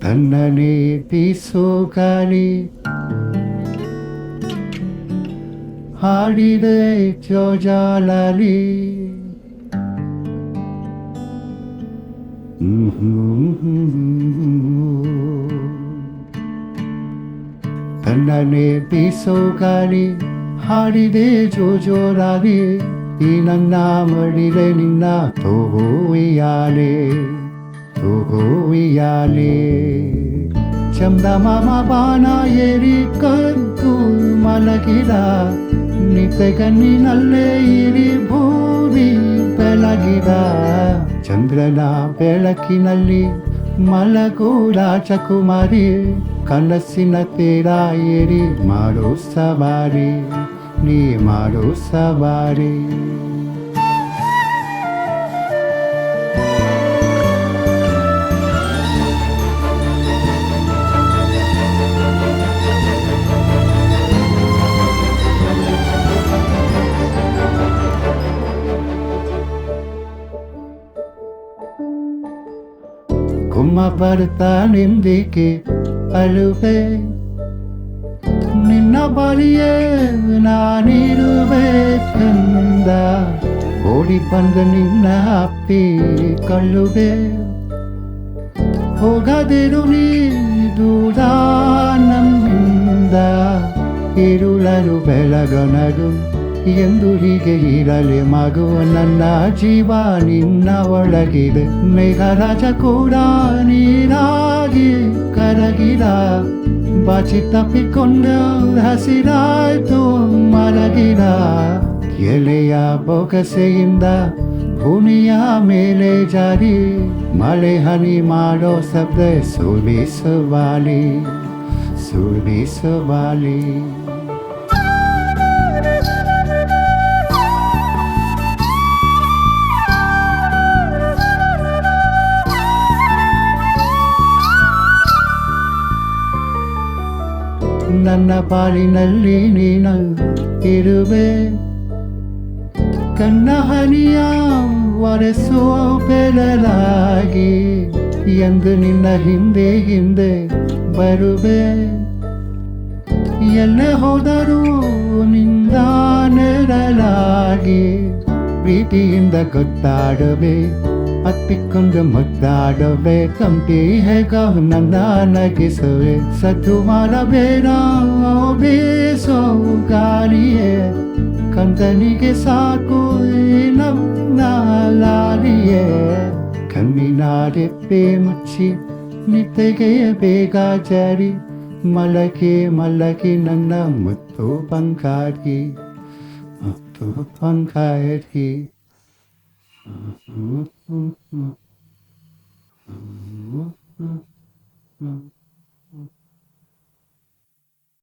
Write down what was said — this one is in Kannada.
ತನ್ನನೇ ಬೀಸೋ ಗಾಳಿ ಹಾಡಿದೆ ಜೋಜಾಲಲಿ ತನ್ನನೇ ಬೀಸೋ ಗಾಳಿ ಹಾಡಿದೆ ಜೋಜೋಲಾಲಿ ಈ ನನ್ನ ಮಡಿಲೆ ನಿನ್ನ ತೋಗುವಿಯಾಲೆ ಚಂದಮಾಮ ಬಾಣ ಏರಿ ಕದ್ದು ಮಲಗಿದ ನಿತ್ಯಗಣ್ಣಿನಲ್ಲೇ ಇರಿ ಭೂಮಿ ಬೆಳಗಿದ ಚಂದ್ರನ ಬೆಳಕಿನಲ್ಲಿ ಮಲಗು ರಾಜಕುಮಾರಿ ಕನಸಿನ ತೀರ ಏರಿ ಮಾಡು ಸವಾರಿ ನೀ ಮಾಡು ಸವಾರಿ ಕುಮ್ಮ ಬರ್ತಾ ನಿಂದಿಕೆ ಅಳುವೆ ನಿನ್ನ ಬಳಿಯೇ ನಾನಿರುವೆ ಕಂದ ಓಡಿ ಬಂದ ನಿನ್ನ ಅಪ್ಪಿ ಕಳ್ಳುವೆ ಹೋಗದಿರು ನೀ ದೂರ ನಮ್ಮಿಂದ ಇರುಳರು ಬೆಳಗನದು ಎಂದು ಹೀಗೆ ಇರಲಿ ಮಗು ನನ್ನ ಜೀವ ನಿನ್ನ ಒಳಗಿದೆ ಮೇಘರಾಜ ಕೂಡ ನೀರಾಗಿ ಕರಗಿದ ಬಾಚಿ ತಪ್ಪಿಕೊಂಡು ಹಸಿರಾಯ್ತು ಮಲಗಿದ ಎಲೆಯ ಬೊಗಸೆಯಿಂದ ಭೂಮಿಯ ಮೇಲೆ ಜಾರಿ ಮಳೆ ಹನಿ ಮಾಡೋ ಶಬ್ದ ಸುರಿಸುವಾಲಿ ನನ್ನ ಬಾಳಿನಲ್ಲಿ ನೀನು ಇರುವೆ ಕನ್ನ ಹನಿಯ ಒರೆಸುವ ಬೆಳಲಾಗಿ ಎಂದು ನಿನ್ನ ಹಿಂದೆ ಬರುವೆ ಎಲ್ಲ ಹೋದರೂ ನಿಂದ ನೆರಳಾಗಿ ಪ್ರೀತಿಯಿಂದ ಗೊತ್ತಾಡವೆ ಅಪ್ಪಿಕೊಂಡು ಮುದ್ದಾಡವೆ ಕಂಪಿ ಹೇಗ ನನ್ನ ನಗಿಸುವೆ ಸದ್ದು ಮಾಡಬೇಡ ಬೇಸೋ ಗಾಳಿಯೇ ಕಂದನಿಗೆ ಸಾಕು ನಮ್ಮ ಲಾಲಿಯೇ ಕಣ್ಣಿನ ರೆಪ್ಪೆ ಮುಚ್ಚಿ ನಿತ್ತೆಗೆ ಬೇಗ ಜಾರಿ ಮಲಗಿ ನನ್ನ ಮುತ್ತು ಬಂಗಾರಿ